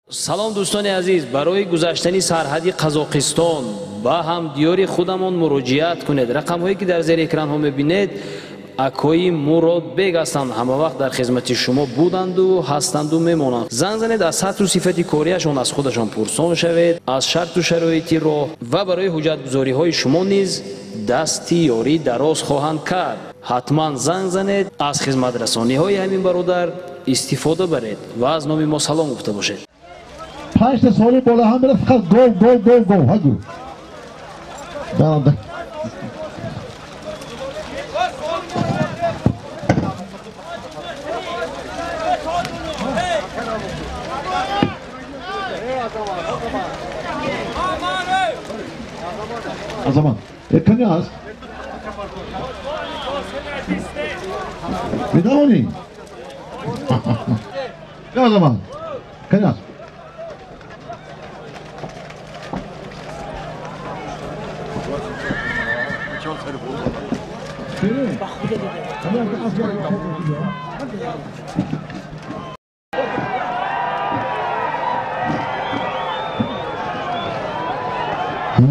салом дӯстони азиз, барои гузаштани сарҳади қазоқистон ба ҳамдиёри худамон муроҷиат кунед. рақамҳое ки дар зери экранҳо мебинед акои Муродбек ҳастанд, ҳамавақт дар хизмати шумо буданду ҳастанду мемонанд. занг занед, аз сатҳу сифати корияшон аз худашон пурсон шавед, аз шарту шароити роҳ ва барои ҳуҷҷатгузориҳои шумо низ дасти ёрӣ дароз хоҳанд кард. ҳатман занг занед, аз хизматрасониҳои ҳамин бародар истифода баред ва аз номи мо салом гуфта бошед. 5 سالی بالا هم بره فقط گل گل گل گل هاگو Azaman ekranı az bir daha onu ne o zaman ekranı az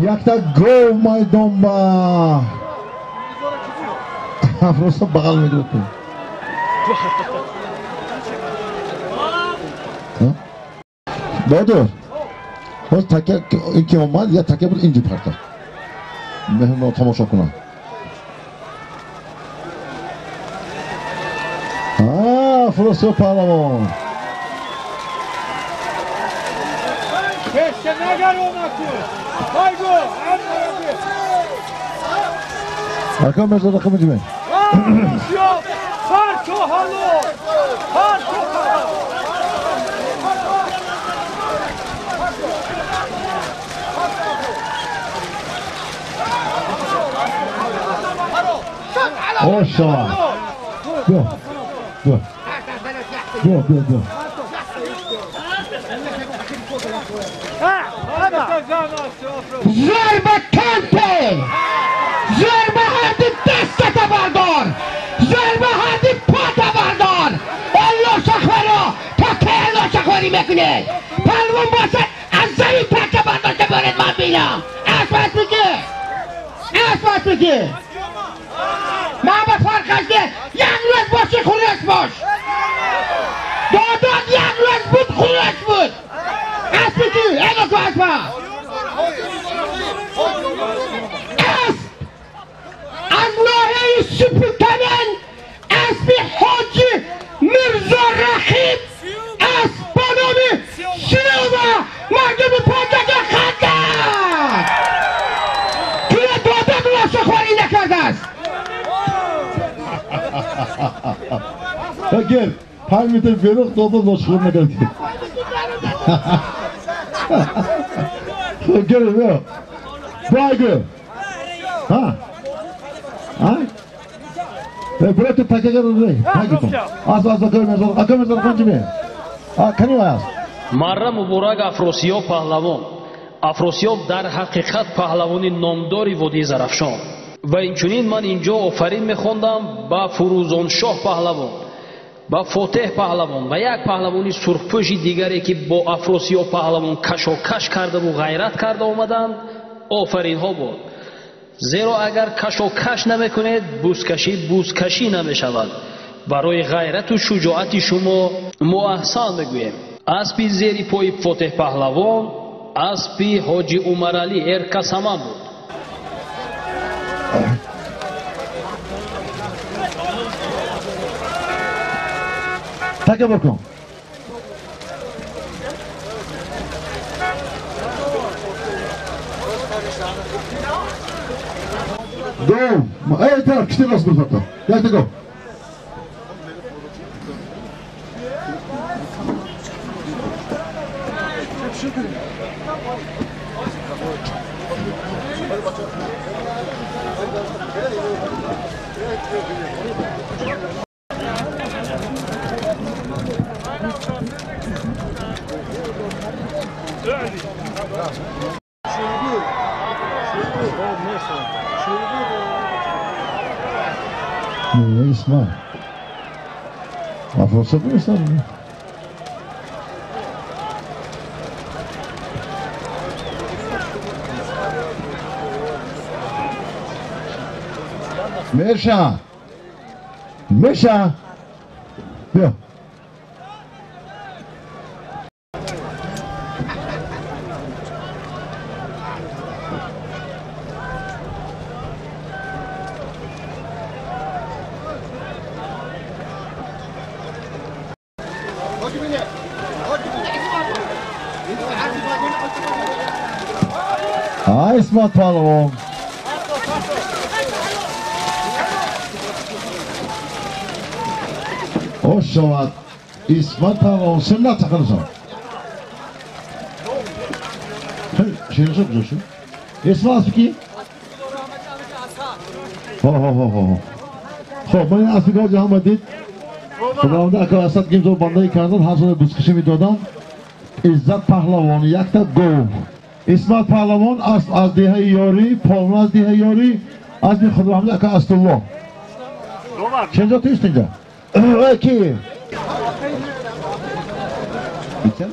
Yakta gol maydonba. Afrosa bagal mı diyordu? Doğru. Hoş takke iki olmaz ya takke bir inci parça. Mehmet o tamaşa kuna. Afrosa pahalı. Keşke ne kadar olmaktı? Haygo! Rakam mezar rakamı cime. Yok! Har çok halı! Har çok halı! Oşa! Dur! Dur! Dur! Dur! Dur! ضربة كامبي ضربة هذه دستة بردار ضربة هذه پاتا بردار الله شخورا تا که الله شخوری میکنه پلوان باشد از زمین پاتا برداشته برد من بینم اسمت بگی اسمت بگی من به فرقش ده یک روز باشی خونش باش داداد یک روز بود خونش بود اسم بگی اینو تو اسمت از ناحیه سپوتنن اسب حاجی مرزا رخیب اسب با نام سیلوا مردم پاکت خندد توی دادت راسته خواری نکرده است Gel, 5 metre verok dodo doşkulma geldi. Gel ver. Baygı. Ha? Ha? Buraya tut takacak orayı. Baygı. Az az görmez olur. Akımız olur kancı mı? Ha, kanı var. марра муборак афросиёб паҳлавон. афросиёб дар ҳақиқат паҳлавони номдори водии зарафшон ва инчунин ман инҷо офарин мехондам ба фурӯзоншоҳ паҳлавон, ба фотеҳ паҳлавон ва як паҳлавони сурхпӯши дигаре ки бо афросиёб паҳлавон кашокаш кардаву ғайрат карда омаданд офаринҳо бод. зеро агар кашокаш намекунед бузкашӣ намешавад. барои ғайрату шуҷоати шумо мо аҳсан мегӯем. аспи зери пои фотеҳ паҳлавон аспи ҳоҷи умаралӣ эркасаман буд. Takka bakın. Go. Evet tamam kişi nasıl dursa. Gel go. Ne İsmail? Afrosa mı İsmail? Mirşa. Mirşa. Yok. İsmat Pahlavon. Hoş şovat. İsmat Pahlavon sen ne takılırsan? Şeyini sokuyorsun. İsmat Aspiki? Ho. Ben Aspiki Hoca Ahmet'in Xudovanda aka Asad Gimzo bandai kardin har suni buzqishi videodan İzzat Pahlavon yakta gol. İsmat Pahlavon az dehai yori, Polnaz dehai yori, az bir Xudovanda aka Astulloh. Chenjo tu istinja. Ki. Bitti.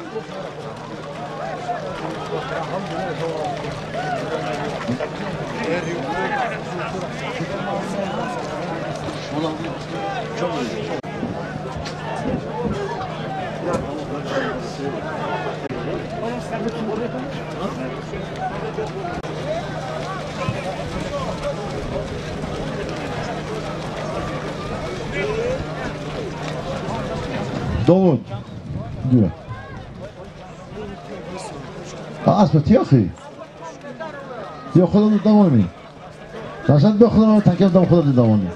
Davud diyor. Asma tiyahi. Diyor Xudovda davoni. Sen de Xudovda takem da Xudovda davoni.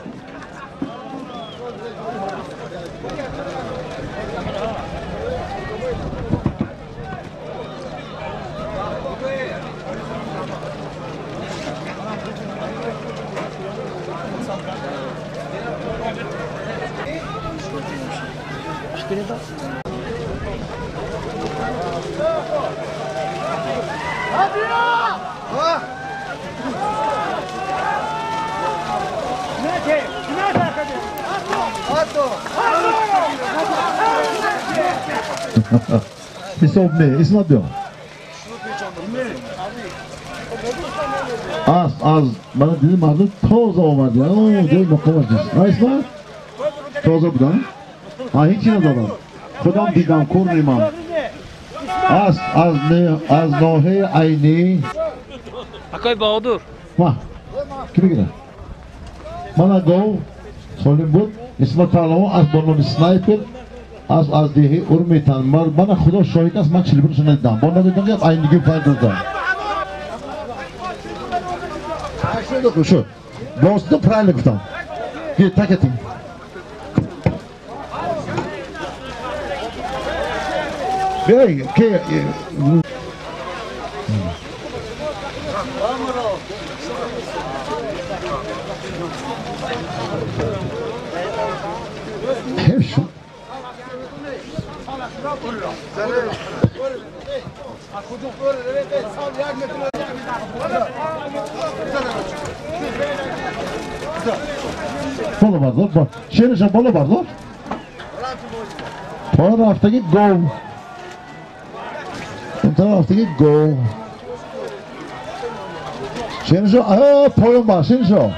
İsop ne? İsmat diyor. Az. Bana dedim adı toza olmadı ya. Ooo diyor bakamadım. Ha İsmat? Toza bu da. Ha hiç yine adam. Kudam digam kurnimam. Az nohe ayni. Akay Bahadur. Vah. Kime gider? Bana go. Solim bu. İsmat Pahlavon az bonun sniper. Az diye urmetan var. Bana Xudo şahit az ben çilbir sunaydım. Bana dedim ki aynı gibi faydalı. Şu. Bostu praylı kutam. Git tak etin. Bey ki hep şu. Balı vardır. Bak. Şerişe balı vardır. Bu taraftaki gol. Bu taraftaki gol. Şerişe poyun var. Şerişe.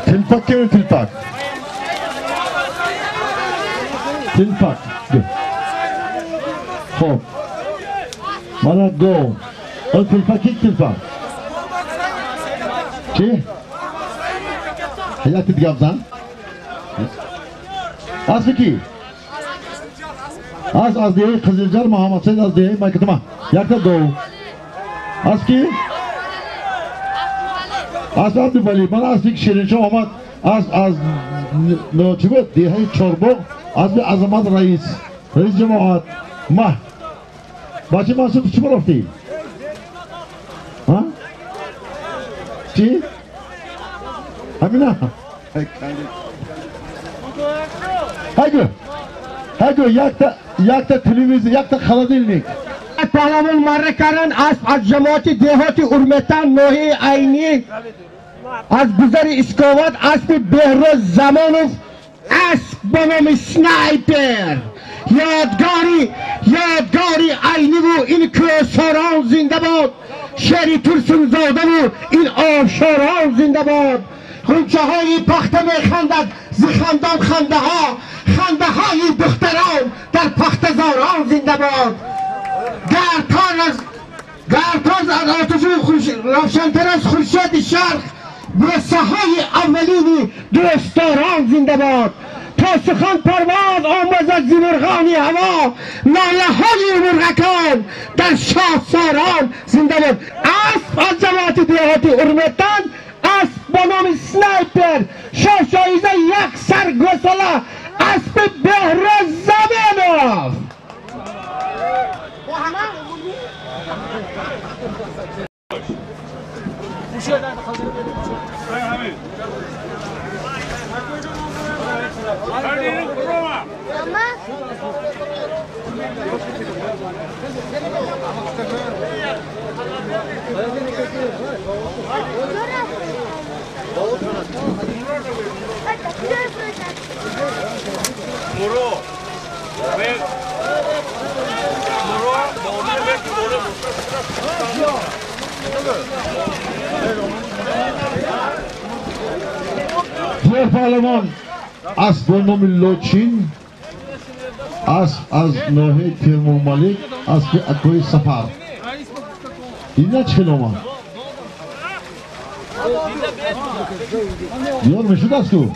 Tilpak kimin tilpak? Tilpak. Hop. Bana go. O tilpak ilk tilpak. Ki? Hayat edgamsan? Aspiki. Az diye Kızılcar Muhammed Said az diye Maykıtıma. Yakta go. Aski. Az Abdülbali. Bana aspik Şirinci Muhammed. Az nöçübet diye çorbo. Az bir Azamat Reis. Reis Cemaat. Mah. Başı masum tuçu baraf değil. Ha? Ki? Hamina. Haydi. هاگو یک تا تلویزیون یک تا خالدیلنیک پهلوان مرکران از جماعت دهاتی ارمتان نوحی عینی از گذر اسکوات اسب بهروز زمانوف اسب به نام سنایپر یادگاری عینی و این کوهساران زنده باد شهری ترسون زاده و این آبشاران زنده باد غنچه های پخته می خندد زخندان خنده های دختران در پخته زاران زنده باد گرتاز از آتش روشنتر از خورشید شرق برسه های اولینی دوستداران زنده باد تا سخن پرواز آموز از زیمرغانی هوا ناله های مرغکان در شاهساران زنده باد اسب از جماعت دیهاتی ارمتان اسب با نام سنایپر شایزه یک سرگسله اسب بهروز زمانوف دیگر پهلوان اسب به نام لوچین اسب از نوحه تیمور ملیک اسب اکوی سفر اینا چه نامه؟ دیار میشود است کو؟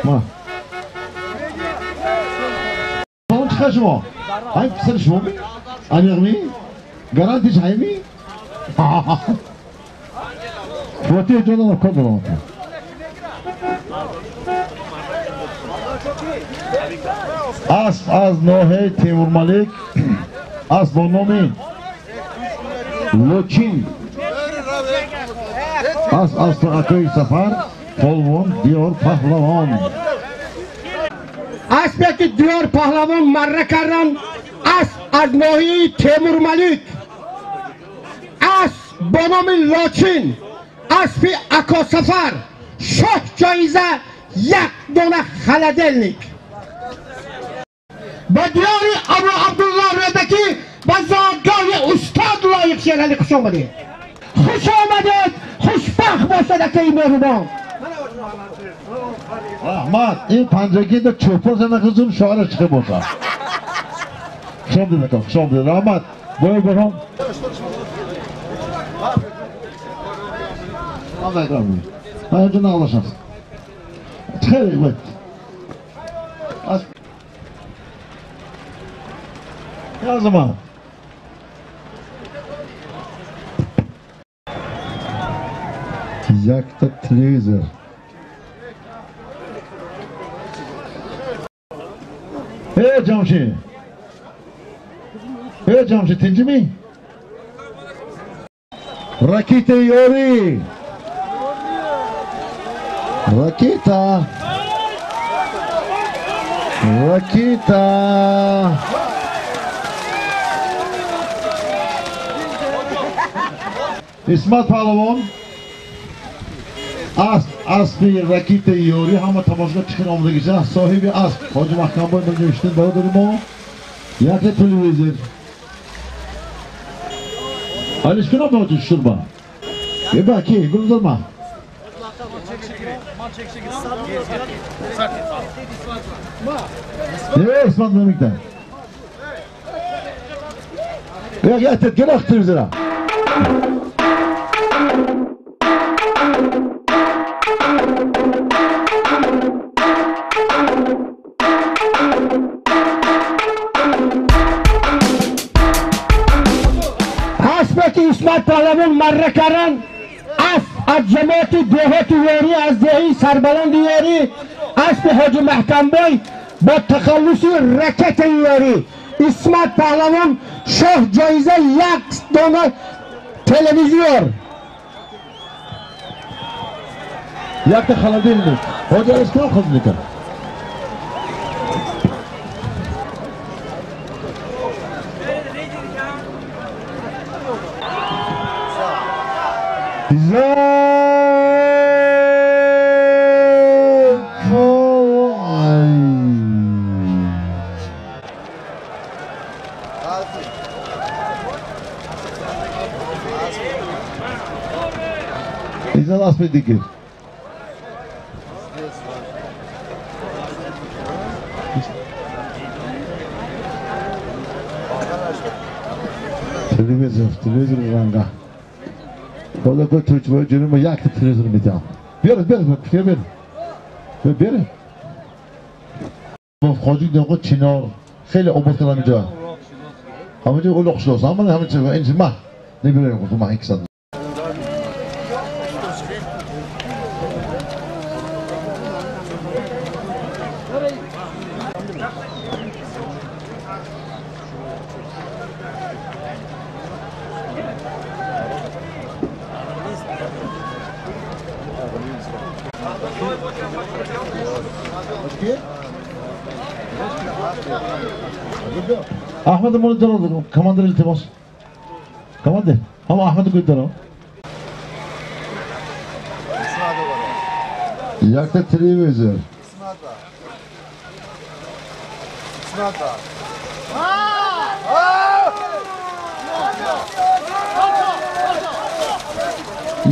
ما اون چه شما؟ این پسر شما بی؟ انیغمی؟ گرانتیش هایمی؟ فوتی جانا کار دارم اسب از نوحه تیمور ملیک اسب با نام لوچین اسب از اکوی سفر پهلوان دیار پهلوان اسبی که دیار پهلوان مره کردن اسب از نوحه تیمور ملیک اسب با نام لوچین اسب اکو سفر شاه جایزه یک دونه خلدلنیک به دیار ابو عبدالله ردکی به زادگاه استاد لایق شیرانی خوش آمدید خوش آمدید خوشبخت باشد که این مهربان احمد این پنجگی در چوپر زنه خزون شعر چخه بوده خوش آمدید اکا خوش آمدید احمد باید برام آقای اکرامی من اینجا نقلاشم خیلی باید یا زمان یک تا تلیویزر ای جامشی تینجی می راکیت یوری راکیتا اسمت پهلوان اسب راکیت یوری همه تماشاگر چخین آمدگیشه صاحب اسب حاج محکم باید نوشتن برادر ما یک تلویزیون حالش کنم باید شربا یه باکی گل ما یه اسمت نمیکتن یه تدگیر تلویزیون اسمت پهلوان مره کردن اسب از جماعت دیهاتی یاری از دیهی سربلند یاری اسب حاج محکم بای با تخلص رکت یاری اسمت پهلوان شاه جایزه یک دانه تلویزیون یک تا خالدی بود حاجی اسکان خود میکن İzle aspe dikir. Televizor ranga. Kolla koy Türkçe canım yaktı televizor metal. Bir. Bu xojik diyor ki Çınar خیلی obod kalan اینجا. همه جا اولو خشلوس ama همه جا اینجا ما نمیریم خود ما هیچ ساد. Ahmet'e bunu dalo, komandır iltimas. Komandır. Ama Ahmet'e koy dalo. Yakta televizör.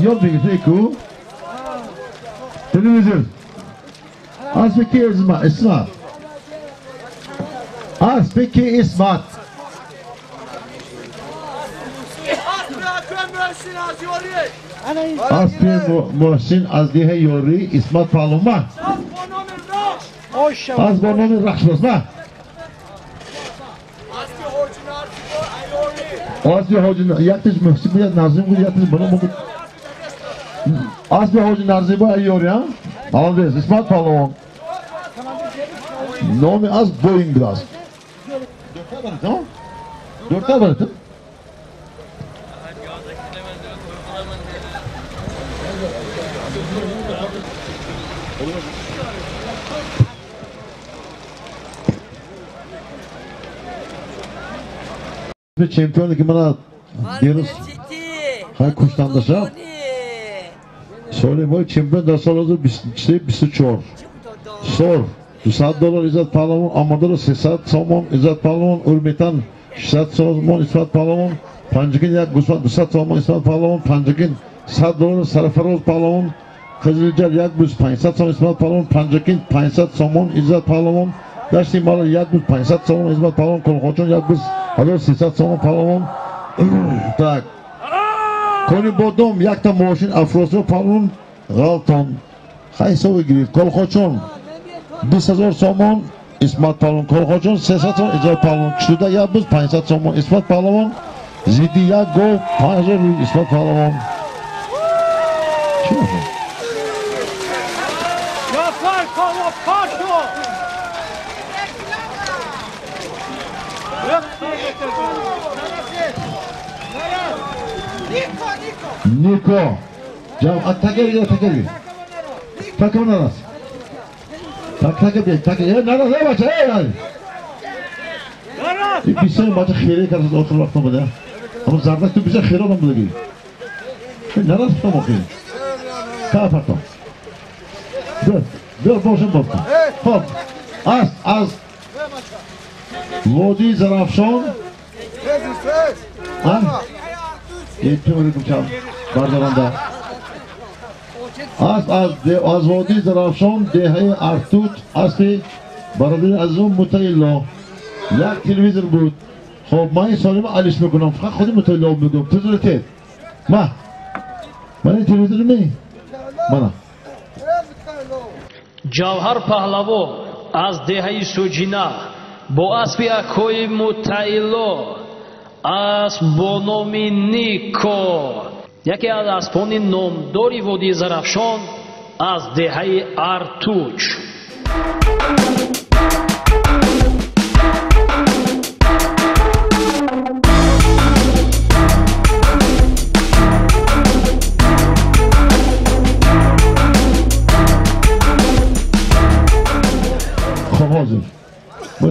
Yol bilgisi ku. Televizör. Aspeki İsmat. Aspeki İsmat. Aspi Muhsin az diye yori İsmat Paluma. Az bonomi raxşlos ma. Aspi Hoca yatış Muhsin bu Nazım bu yatış bana bu. Aspi Hoca Nazım bu yori ha. Aldes İsmat Paluma. Nomi az boyun biraz. Tamam? Dörtte bıraktım. Bir şampiyonluk bana diyoruz. Hay kuştan da şap. Söyle boy şampiyon da sonra bir çor. Sor. $200 İzzet Pahlavon, Amador 300 somon İzzet Pahlavon, Urmitan 300 somon İzzet Pahlavon, Panjıkin yak Gusvat 200 somon İzzet Pahlavon, Panjıkin $100 Sarıfaroz Pahlavon, Kızılcel yak 500 somon İzzet Pahlavon, Panjıkin 500 somon İzzet Pahlavon, Daşti Malı yak 500 somon İzzet Pahlavon, Kolkoçon yak 300 somon Pahlavon. Tak. Koni Bodom yak da Moşin Afrosu Pahlavon, Galton. Haysovi girip Kolkoçon 20,000 somon İsmat Pahlavon Kolkoçon 300 somon İzzet Pahlavon Kışlı'da ya biz 500 somon İsmat Pahlavon Zidi ya go 500 İsmat Pahlavon. Kim yapıyor? Yapar kova paşo. Niko. Cam attaker gel. Takımın arası. Tak. Naraz ne maçı yani? Bir sene maçı xeyre karşısında oturmakta mı ya? Ama zardak da bize xeyre olan bu da değil. Naraz tutam okuyun. Kapattım. Dur boşun baktım. Hop. Az. Lodi Zarafşon. Ha? Yettim öyle kumçam. Bardalanda. Az Lodi Zarafşon. Dehe Artut. Aspi. Baradır Azum Mutayillo. یک تلویزیون بود خب من این سالی ما علیش میکنم فقط خودی مطالعه میگم تو زورته من این تلویزیون می من جوهر پهلوی از دهه سوجینا با اسب اکوی متعیلو اسب با نام نیکو یکی از اسبان نامداری وادی زرافشان از دهه ارتوچ.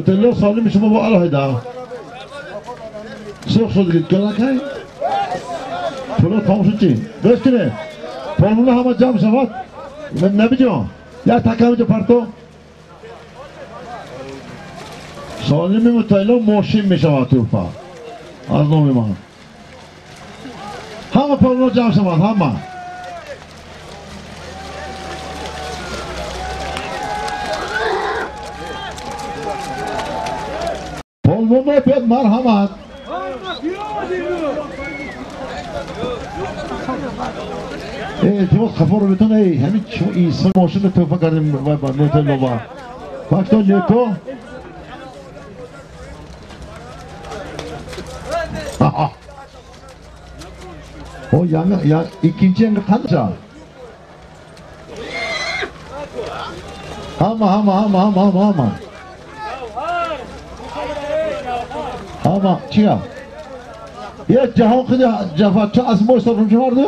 نوتلا سالم شما با الله هیدا سوخ شد گید کنه که چلو تمام شد چی؟ درست کنه پرمونه همه جمع شود نبی جان یا تکه میجا پرتو سالم نوتلا ماشین میشود توفا از نومی من همه پرمونه جمع شود همه پرمونه پید مرحمت تیموز خفا رو بتون همین شما ایسا ماشین رو توفا کردیم با نوتلا با فاکتون لیتو o ya ikinci yenge kalacak. Ama çıkar. Ya cihan kıda cefatçı asma sorumcu vardı.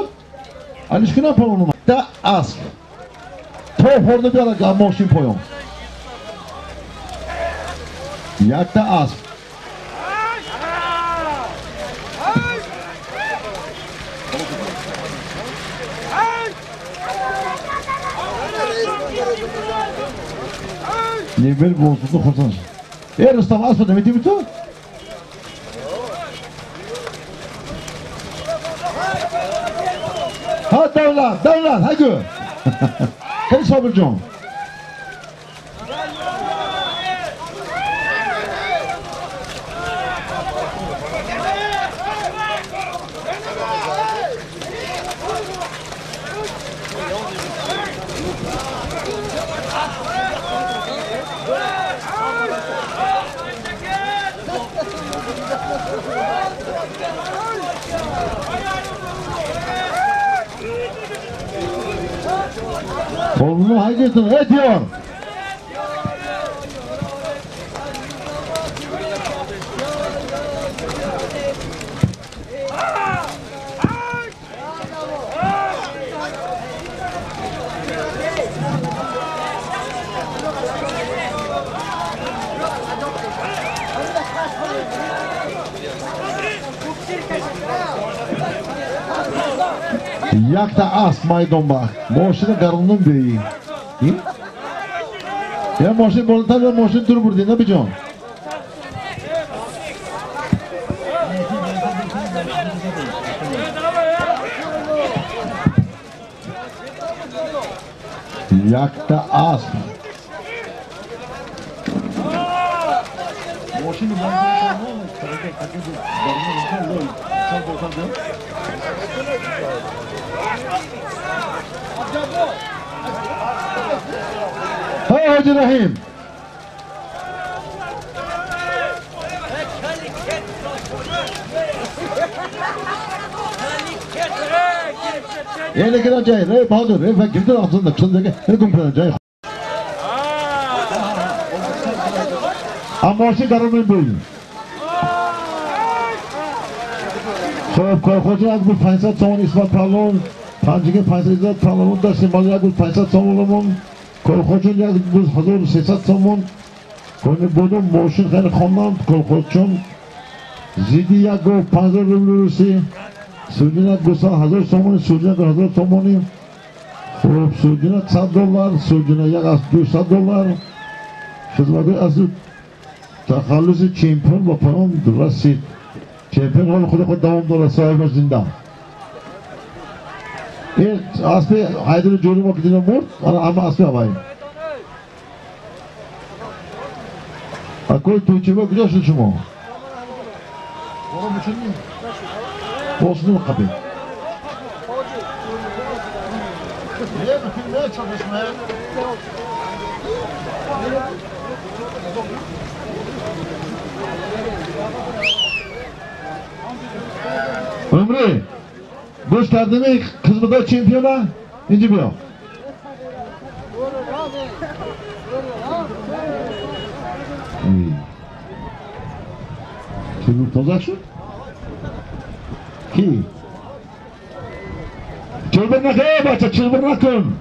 Alışkın yapalım onu. Da as. Top orada bir alaka moşin poyum. Yak da as. Nivel bozuldu kursan. Rüstem asma demedi mi tu? Ha davlat, hadi. Hadi sabırcığım. Kolunu haydiyorsun, ediyor. Jak ta as maydon bak. Moşunu karnının büyüğü. Ya moşun bolta ve moşun dur burada ne yapacağım? Jak ta as. Moşunu Hey Hacı Rahim. Yine giren cahil, ey Bahadır, ey fakirdir aslında, kısındaki, ey kumpulan cahil. Ama oşi karımın böyle. Soğuk korkucu az bir faysat son ispat parlon, tancıki faysat parlonun da simbalı az bir faysat son olamun, korkucu az bir hazır sesat sonun, konu bunu moşun kayın kondan korkucun, zidi ya go panzer rümlürüsü, Sudina gusa hazır somunu, Sudina hazır somunu, Sudina $100, Sudina yak $200, Şuzladı azı takhallusi çempiyon ve param durası. Çempiyon olan kuda devam dola sahibi zindan. Aslı haydırı çoğulma gidine mort, ama aslı havayım. Akoy tuğçeme güzel şuşumu. Onu bütün mü? Olsun mu kapı? Niye bitirmeye çalışmaya? Ömrü, gösterdi mi kızmıda şampiyona? İnci biliyor. Şimdi tozaksın? Ki? Çılbırnak ey baca, çılbırnakın!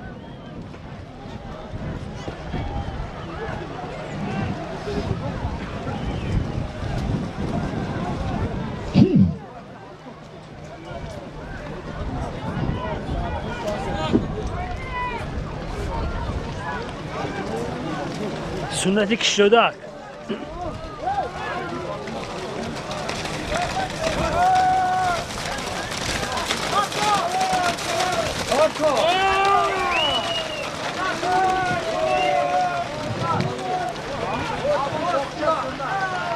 Sünneti kişilik.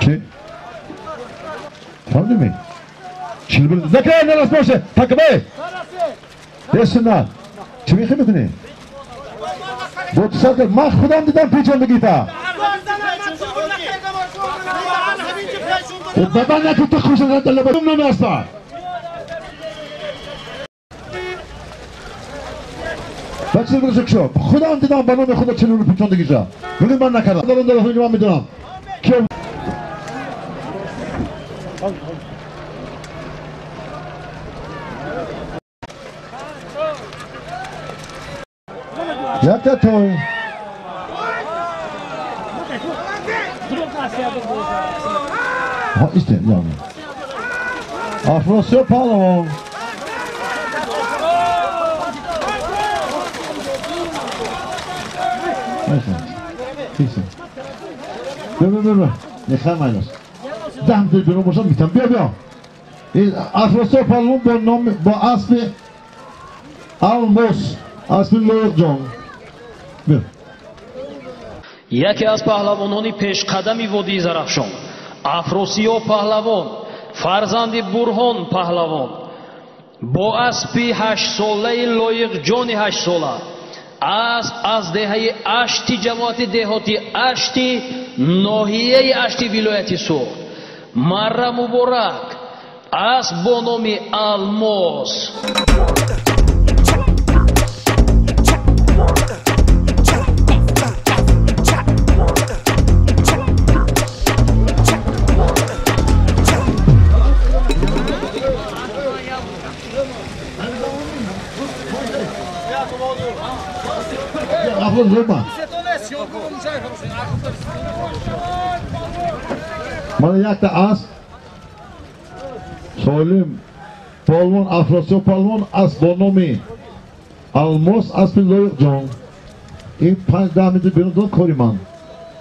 Ki? Tamam değil mi? Çilbir... Zekaya ne nasıl boşu? Takım ey! Desinler. Çivi kıymetini. Bu tüsakır. Mak kudam diden piçondu gita. O baban ne kutu kuşun zaten lebedum ne nasıl? Bak çilbir çıkışıyor. Kudam diden bana ne kudu çilbir piçondu gita. Bugün ben ne kadar? Adalın da lafını devam ediyorum. Kim? Yakta toy. Ha işte yani. Afrosya Palavan. Neyse. Neyse. Dur. Ne kalmayınız. Dam bir olursa biten. Bir. Afrosya Palavan bu nom bu asli Almos. Asli Lordjon. Bir. یکی از پهلوانان پیشقدمی وادی زرافشان افروسیاب پهلوان فرزند برهان پهلوان با اسبی 8 ساله لایق جان 8 ساله اسب از دهه اشتی جماعت دهاتی اشتی ناحیه اشتی ولایت سوخت مره مبارک اسب با نام الماس Afro Roma. Bana yakta az. Söyleyeyim. Polvon Afrosya Polvon as bonomi. Almos as bir loyuk John. İlk panç devam edip bir don koriman.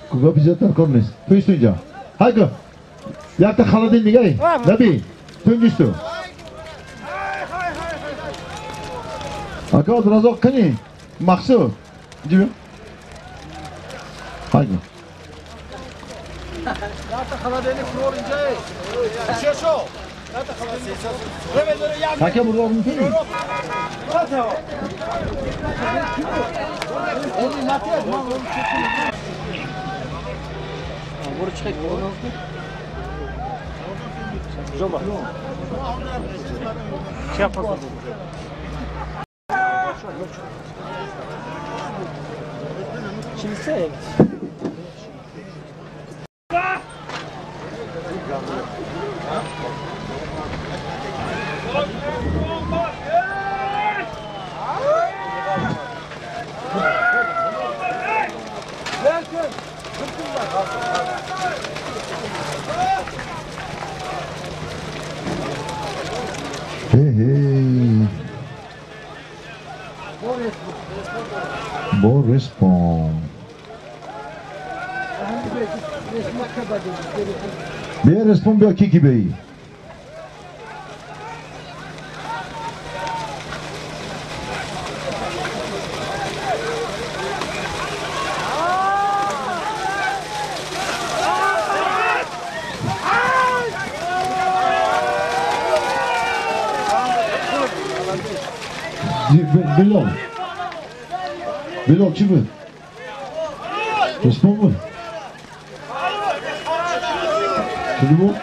Kuga bizetler kornes. Tüystünce. Haydi. Yakta kaladın mı gay? Nabi. Tüngüstü. Akad razok kani. Maksud. Gibi. Haydi. Hakem burada olmuş değil mi? Kimse. Hey. Bom responde. Bem respondeu aqui que veio. Bilal çıkın. Responde mu? Şimdi bu.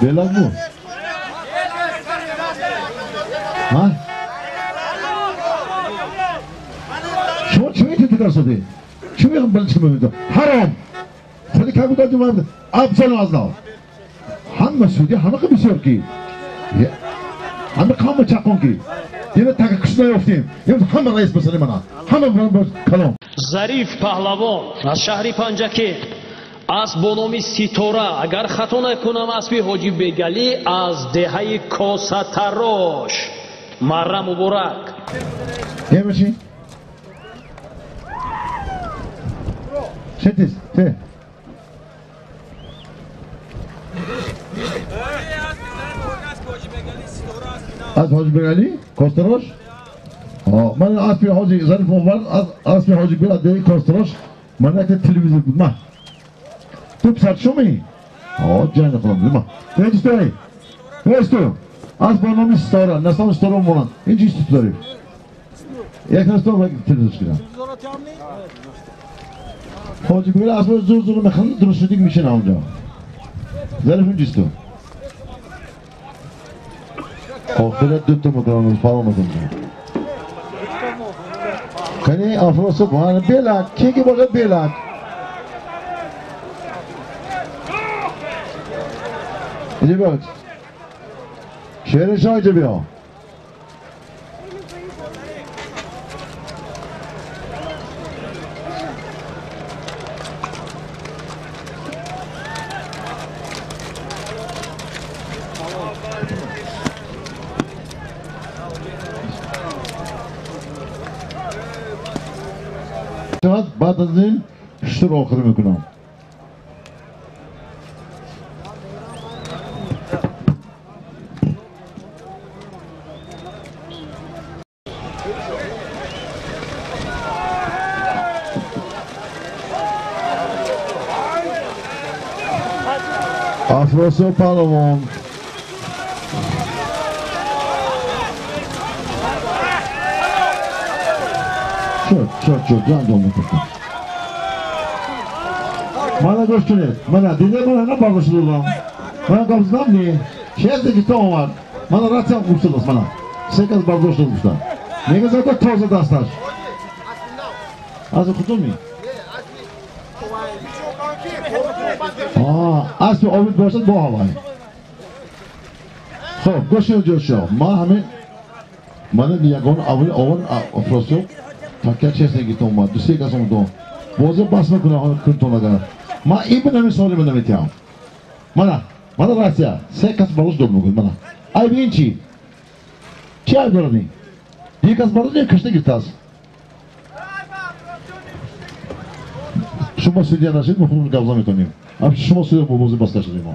Bilal bu. Ha? Şunu tetiklerse değil. Şunu yakın ben çıkmıyor. Haram. Hadi kabul edin. Abzal azal. Hamma sudi hamma kibisiyor ki. Hamma kamma çakon ki. Yine takı kışına yoftayım. Yine hamma reis basarım bana. Hamma kalon. ظریف پهلوان از شهر پنجکی از بانام سیتورا اگر خطا نکنم اسبی حاجی بیگلی از دهه کاسه تراش مره مبارک Yemesin. Setiz. Te. Az Hacı Begali, Kostaroş. Ben Aspi Hacı Zarifon var, Aspi Hacı Begali, Kostaroş. Ben de televizyon bulma. Tup satışıyor mu? Canı falan değil mi? Ne istiyorsun? Ne istiyorsun? Az bana mı istiyorsun? Nasıl istiyorsun bunu? Hiç istiyorsun. Yakın istiyorsun televizyon. Hacı Begali az böyle zor zor mekanı duruşudik bir şey alacağım. Zarifon istiyor. Korktular döndü mü falan mı? Kani afrosu bana belak, keki bana belak. İyi bak. Şehre şahıcı bir o. بعد از این شروع آخر میکنم Afrosu Palomon çok can dolma tuttu. Bana gösteri. Bana dede bana ne bağışlıyorlar? Bana kapısından ne? Şehirde gitti o var. Bana rahat yapmışsınız bana. 8 bağışlıyormuşlar. Ne kadar da toz dastar. Az okudun mu? Asli ovid başladı bu havayı. Xo'p, go'shtni jo'sho. Men hamon mana yagona avval afrosyo takka chesne gitom du se kasam do. Boza basma kun tonaga. Ma ibn ami solim na metiam. Mana Rusya. Se kas balos do bugün mana. Ay binci. Çay görani. Bir kas balos ne kışta gitas. Şuma söylüyen aşık mı bunu gavzam etonuyum. Abi şuma söylüyor bu bozu baskaşırıyım o.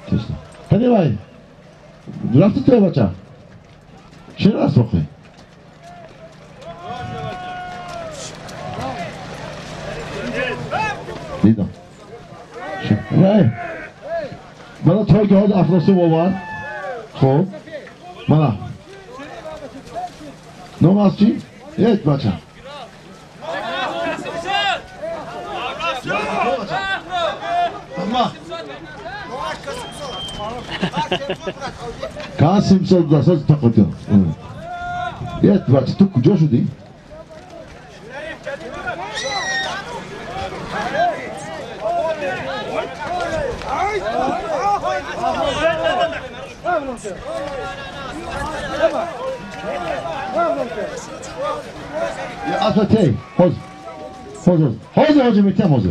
Çesne. Hadi bay. Durafti treba. Ще раз слухай. دیدم. نه. من تا که حال افراسو بابان. خب. من. نماز چی؟ یک بچه. Kasım solda söz takılıyor. Evet bak tu kujua şudi. Ya asatey, hoz. Hoz metem hoz.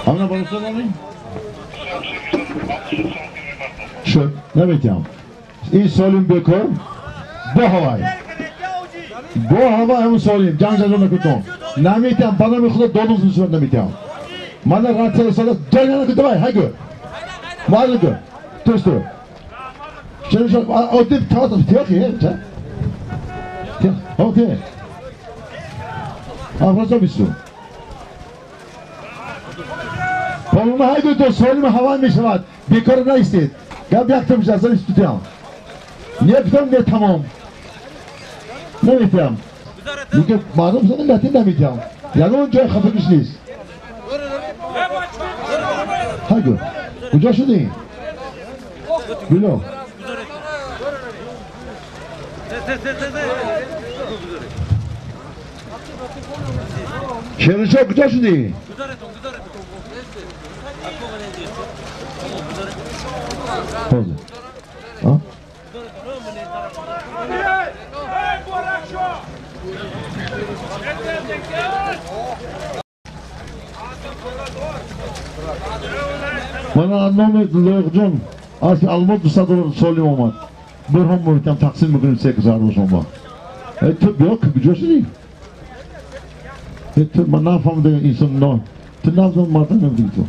Hamna balısı var mı? Şu, ne bekliyorum? İnsolin bekor, bu havayı. Bu hava hem söyleyeyim, cancanına kutum. Ne bekliyorum, bana bir kutu donuzun üstüne bekliyorum. Bana rahat çalışsana, cancanına kutu var, haydi. Varlı gör, tüstü. Şimdi şu, o dip tavuk, tiyok ya, sen. Okey. Afrasa bir su. Koluma haydi dur, söyleme havan bir şey var. Bir koruna istedi. Gel yaktım cazdan istiyorum. Niye tutam ne tamam. Ne bitiyorum? Çünkü malum senin latin ne bitiyorum. Yani önce kapı kişiyiz. Haydi. Uca şu değil. Bilo. Şerri çok uca şu değil. Poza. Ha? Bana anlamı Lörcun اسب آلمان $200 سالیم اومد. برهم میگم تقسیم میکنیم 3000 شما. تو بیا که کجا شدی؟ تو من نفهمیدم اینسان نه. تو نفهمیدم مردم نمیدی تو.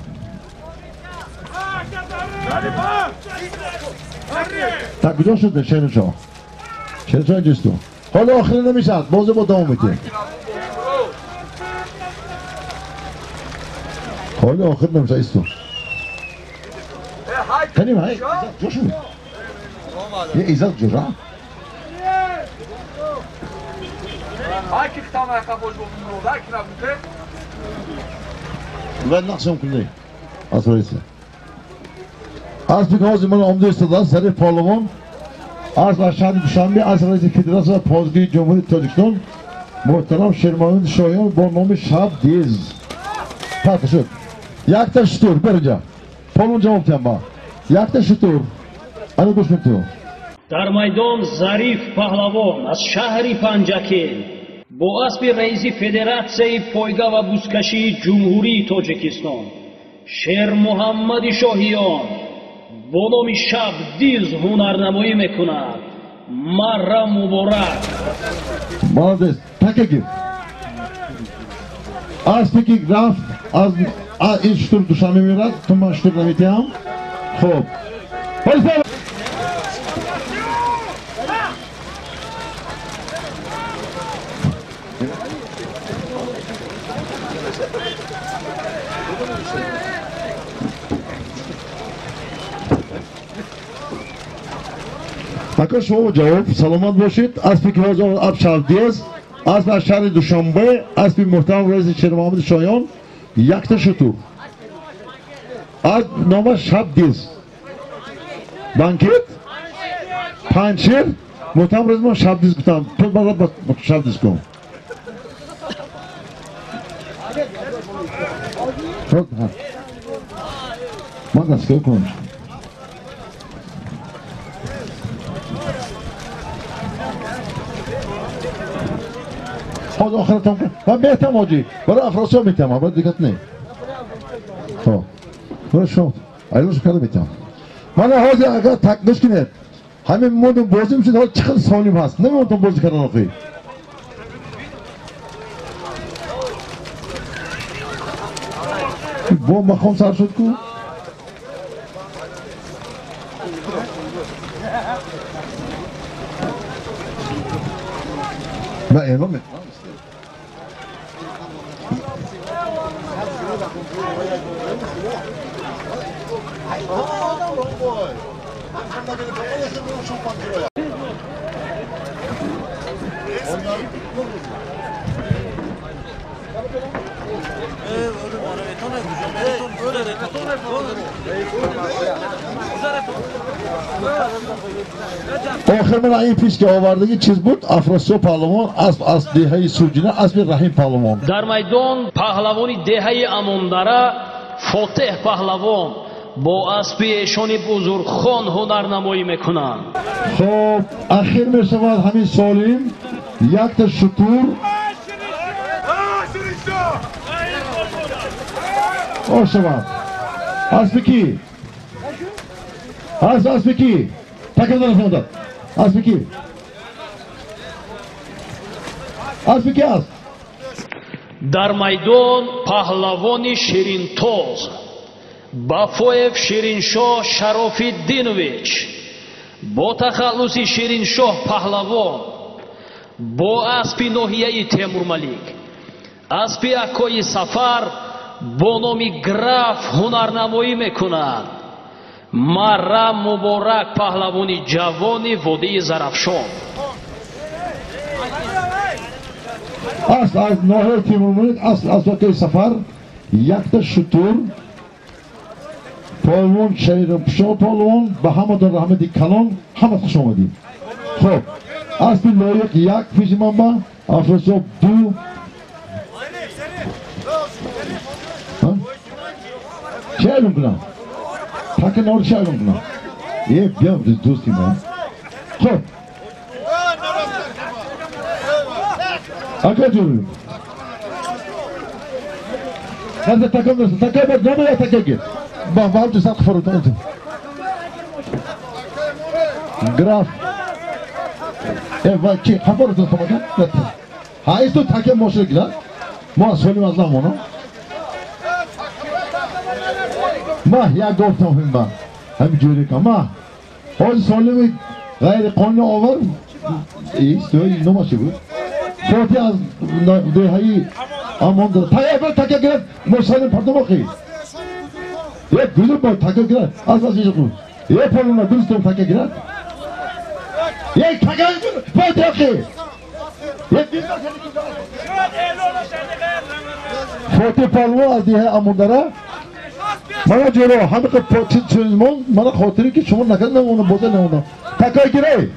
تا کجا شده شهرشاه؟ شهرشاه اینجاست تو. حالا آخری نمیشد بازی با دوام میده. حالا آخر نمیشد ایستو. کنیم های جا شد. یه ایزاد جا را. Haki tam ayakkabı boş bulunur orada. Kim yaptı? Ben nakşam kılıyım. Asırayısı. Artık o zaman omdursalar Sarı Parlaman Arz aşağı düşen bir Asırayısı Federasyon Pozgi Cumhuriyet Türkistan Muhterem Şermanın Şoyan Bornomi Şab Diz. Tartışıp. Yakta şutur berince. Polun cevap temba. Yakta şutur. Hani düşmüntü. در майдон зариф паҳлавон аз шаҳри панҷакел бо асби раиси федератсияи пойга ва бузкашии ҷумҳурии тоҷикистон шермуҳаммади шоҳиён бо номи шабдиз ҳунарнамоӣ мекунад. марра муборак. Молодец. Так гир. Асби ки рафт аз ин штур душа мемирад, ту ман штур намедиҳам. Хуб. Bakın şunu cevap, salamat boşit, asbi ki hocam Abşavdiz, asbi aşağıda Duşanbe, asbi muhtemel reisi Şermamid Şoyan, yakta şutu. Asbi nama Şabdiz. Banket, Pançir, muhtemel reisi Şabdiz kutam. Tut bana bak Şabdiz kum. Çok ha. Mandas köy konuş. حالا آخر تام کنم من بیتم آجی برای افراسیاب میتم برای دیگت نه خب برای شما ایلوش کرده میتم من حاضر اگر تکنش کنید همین مودم بازی میشید حالا چقدر سالیم هست نمیمونتم بازی کردن آخی با مخوام سر شد کو من اعلام میکنم آخر من این پیش که آوردگی چیز بود افراسیاب پهلوان از دهه سوجینه اسب رحیم پهلوان дар майдон паҳлавони деҳаи амондара фотеҳ паҳлавон бо асби эшони бузургхон ҳунарнамоӣ мекунанд. خب اخیر میشود همین سالیم یک تا شطور آشود اسبی کی؟ اسبی کی؟ تکرار نفهم داد اسبی کی؟ اسبی کی است؟ дар майдон паҳлавони ширинтоз бафоев шириншоҳ шарофиддинович бо тахаллуси шириншоҳ паҳлавон бо аспи ноҳияи темурмалик аспи акои сафар бо номи граф ҳунарнамоӣ мекунад. марра муборак паҳлавони ҷавони водии зарафшон است از ناحیه تیمورملک از واقع سفر یک تا شطور پالوان شیرپشا پالوان به همه رحمتی کلان همه خوش آمدید. خب اسب لایق یک پیش من با افراسیاب دو چه علم کنم پاک نور چه علم کنم یه بیا دوستی من خب اکا جوری هذا تکم نست تکم بر نامه یا تکم گیر با هم تو سخت فرو تانتو گراف و کی خبر تو تمام نه های تو تاکه ماشین گرا ما سولیم از لامونو ما یا گفتم هم هم جوری که ما حال سولیم غیر قانون آور ایست تو اینو ماشی بود فوتی از دهایی آمان داره تاکه گرا ماشین پردم آخی یک گلو با تاکه گرا از چیز خوب یک پولونا دوستم تاکه گرا یک تاکه فوتی آخی فوتی پالو از دیه آمونداره مانا جلو همه که چیزمون مانا خاطری که شما نکرد نمونه بوده نمونه تکای گیره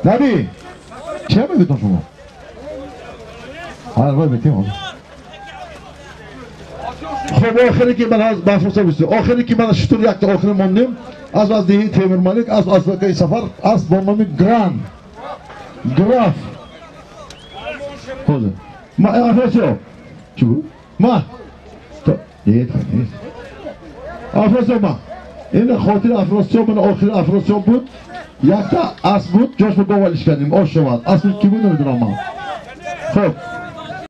نبی چه میگویدم شما هر وای بیتیم خب آخری که من از بفرسته بسید آخری که من شطور یک تا آخری موندیم از دیه تیمر مالک از که سفر از با نامی گراف خوزه ما افراسیو چی بود؟ ما تو دید افراسیو ما این خاطر افراسیو من آخر افراسیو بود یک تا اسب بود جاش با گوالش کردیم آش شود اسب کی بود نمیدونم ما خب